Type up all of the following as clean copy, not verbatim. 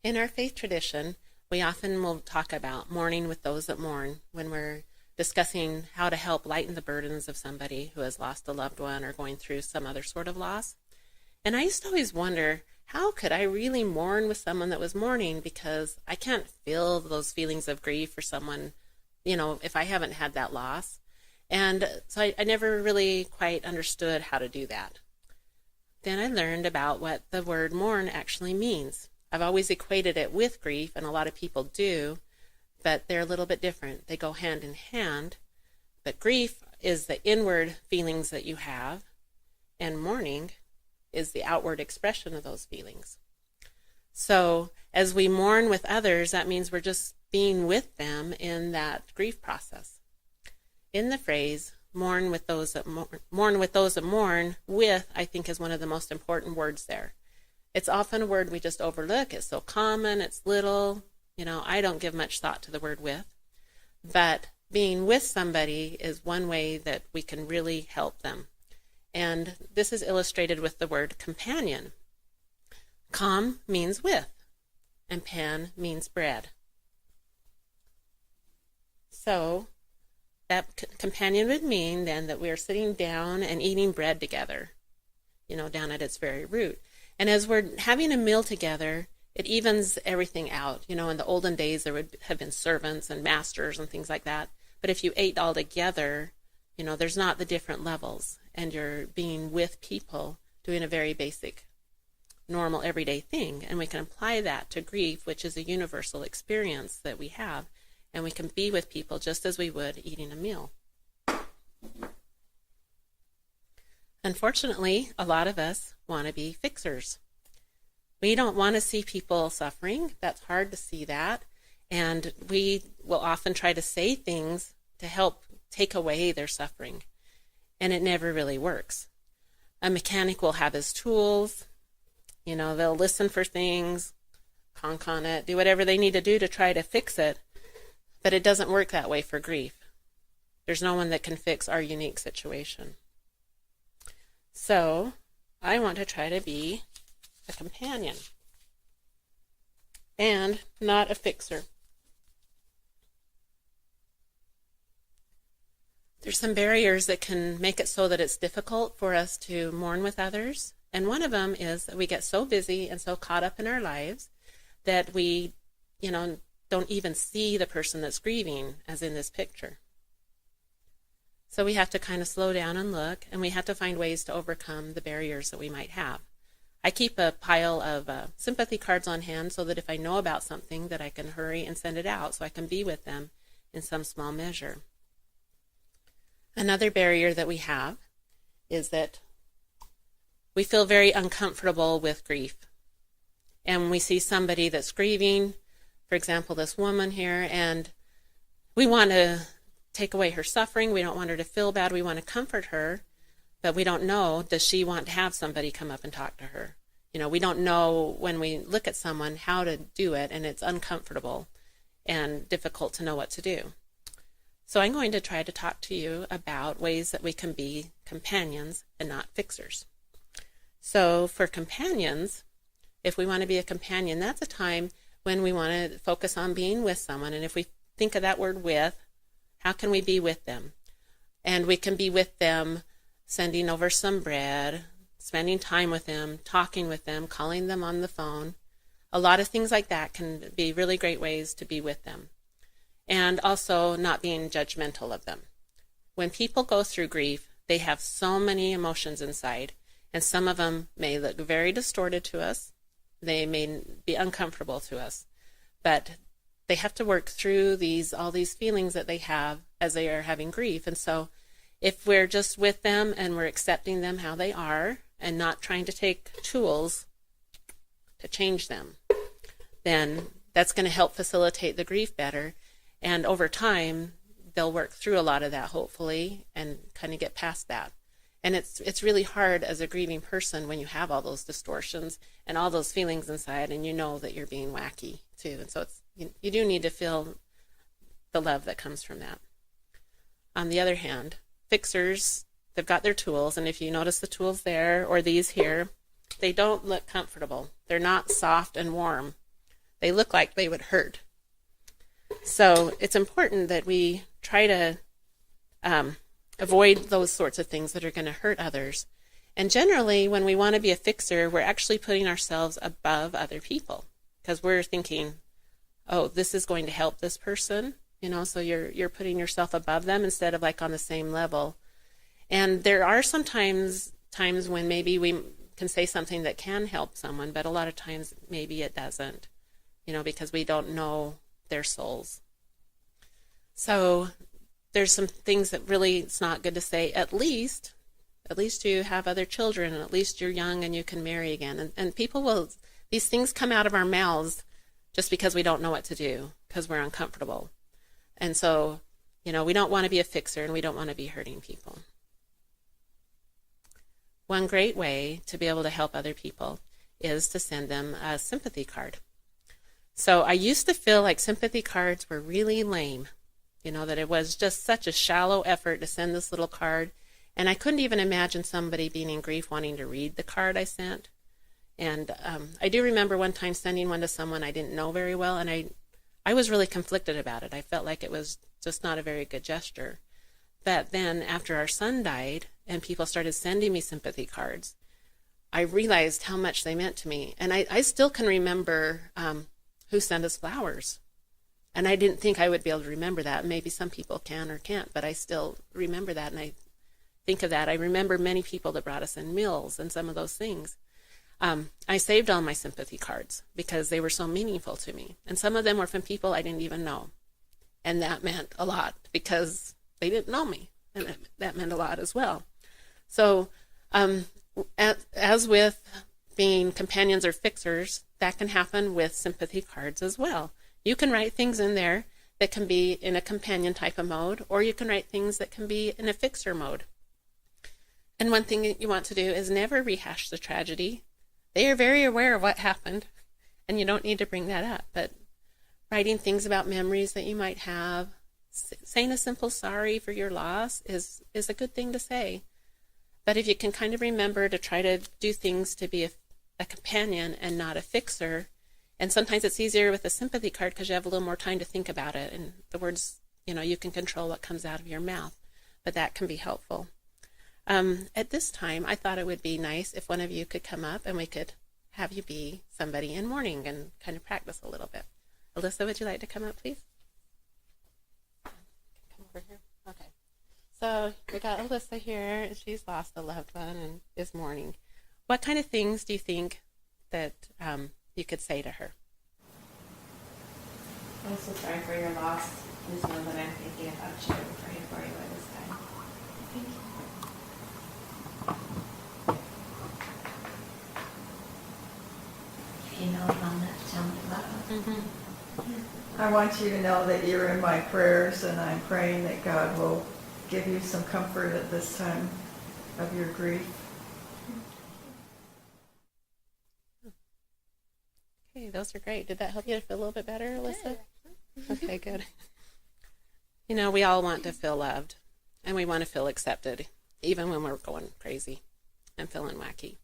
In our faith tradition, we often will talk about mourning with those that mourn when we're discussing how to help lighten the burdens of somebody who has lost a loved one or going through some other sort of loss. And I used to always wonder, how could I really mourn with someone that was mourning? Because I can't feel those feelings of grief for someone, if I haven't had that loss. And so I never really quite understood how to do that. Then I learned about what the word mourn actually means. I've always equated it with grief, and a lot of people do, but they're a little bit different. They go hand in hand, but grief is the inward feelings that you have, and mourning is the outward expression of those feelings. So as we mourn with others, that means we're just being with them in that grief process. In the phrase, mourn with those that mourn, with, I think, is one of the most important words there. It's often a word we just overlook. It's so common, it's little. I don't give much thought to the word with. But being with somebody is one way that we can really help them. And this is illustrated with the word companion. Com means with, and pan means bread. So that companion would mean then that we are sitting down and eating bread together, down at its very root. And as we're having a meal together, it evens everything out. In the olden days, there would have been servants and masters and things like that. But if you ate all together, there's not the different levels. And you're being with people doing a very basic, normal, everyday thing. And we can apply that to grief, which is a universal experience that we have. And we can be with people just as we would eating a meal. Unfortunately, a lot of us want to be fixers. We don't want to see people suffering. That's hard to see that. And we will often try to say things to help take away their suffering. And it never really works. A mechanic will have his tools. They'll listen for things, conk on it, do whatever they need to do to try to fix it. But it doesn't work that way for grief. There's no one that can fix our unique situation. So I want to try to be a companion and not a fixer. There's some barriers that can make it so that it's difficult for us to mourn with others. And one of them is that we get so busy and so caught up in our lives that we, don't even see the person that's grieving, as in this picture. So we have to kind of slow down and look, and we have to find ways to overcome the barriers that we might have. I keep a pile of sympathy cards on hand so that if I know about something that I can hurry and send it out so I can be with them in some small measure. Another barrier that we have is that we feel very uncomfortable with grief. And when we see somebody that's grieving, for example, this woman here, and we want to take away her suffering. We don't want her to feel bad. We want to comfort her, but we don't know, does she want to have somebody come up and talk to her? We don't know when we look at someone how to do it, and it's uncomfortable and difficult to know what to do. So I'm going to try to talk to you about ways that we can be companions and not fixers. So for companions, if we want to be a companion, that's a time when we want to focus on being with someone. And if we think of that word with, how can we be with them? And we can be with them sending over some bread, spending time with them, talking with them, calling them on the phone. A lot of things like that can be really great ways to be with them. And also not being judgmental of them. When people go through grief, they have so many emotions inside, and some of them may look very distorted to us. They may be uncomfortable to us, but they have to work through all these feelings that they have as they are having grief. And so if we're just with them and we're accepting them how they are and not trying to take tools to change them, then that's going to help facilitate the grief better. And over time, they'll work through a lot of that, hopefully, and kind of get past that. And it's really hard as a grieving person when you have all those distortions and all those feelings inside, and you know that you're being wacky too. And so you do need to feel the love that comes from that. On the other hand, fixers, they've got their tools, and if you notice the tools there or these here, they don't look comfortable. They're not soft and warm. they look like they would hurt. So it's important that we try to avoid those sorts of things that are going to hurt others. And generally, when we want to be a fixer, we're actually putting ourselves above other people because we're thinking, oh, this is going to help this person, so you're putting yourself above them instead of like on the same level. And there are sometimes times when maybe we can say something that can help someone, but a lot of times maybe it doesn't, because we don't know their souls. So there's some things that really it's not good to say. At least you have other children, and at least you're young and you can marry again. And people these things come out of our mouths just because we don't know what to do, because we're uncomfortable. And so, we don't want to be a fixer and we don't want to be hurting people. One great way to be able to help other people is to send them a sympathy card. So I used to feel like sympathy cards were really lame, that it was just such a shallow effort to send this little card. And I couldn't even imagine somebody being in grief wanting to read the card I sent. And I do remember one time sending one to someone I didn't know very well, and I was really conflicted about it. I felt like it was just not a very good gesture. But then after our son died and people started sending me sympathy cards, I realized how much they meant to me. And I still can remember who sent us flowers. And I didn't think I would be able to remember that. Maybe some people can or can't, but I still remember that. And I think of that. I remember many people that brought us in meals and some of those things. I saved all my sympathy cards because they were so meaningful to me. And some of them were from people I didn't even know. And that meant a lot because they didn't know me. And that meant a lot as well. So as with being companions or fixers, that can happen with sympathy cards as well. You can write things in there that can be in a companion type of mode, or you can write things that can be in a fixer mode. And one thing that you want to do is never rehash the tragedy. They are very aware of what happened, and you don't need to bring that up. But writing things about memories that you might have, saying a simple sorry for your loss is a good thing to say. But if you can kind of remember to try to do things to be a companion and not a fixer, and sometimes it's easier with a sympathy card because you have a little more time to think about it, and the words, you can control what comes out of your mouth, but that can be helpful. At this time, I thought it would be nice if one of you could come up and we could have you be somebody in mourning and kind of practice a little bit. Alyssa, would you like to come up, please? Come over here. Okay. So we got Alyssa here, and she's lost a loved one and is mourning. What kind of things do you think that you could say to her? I'm so sorry for your loss. Just know that I'm thinking about you and praying for you at this time. Thank you. If you know long enough, tell me about it. Mm-hmm. I want you to know that you're in my prayers, and I'm praying that God will give you some comfort at this time of your grief. Okay, those are great. Did that help you to feel a little bit better, Alyssa? Okay, good. We all want to feel loved, and we want to feel accepted, even when we're going crazy and feeling wacky.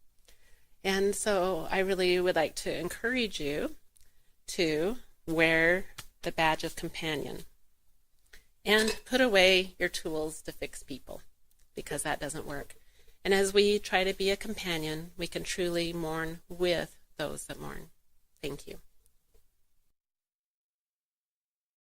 And so I really would like to encourage you to wear the badge of companion and put away your tools to fix people, because that doesn't work. And as we try to be a companion, we can truly mourn with those that mourn. Thank you.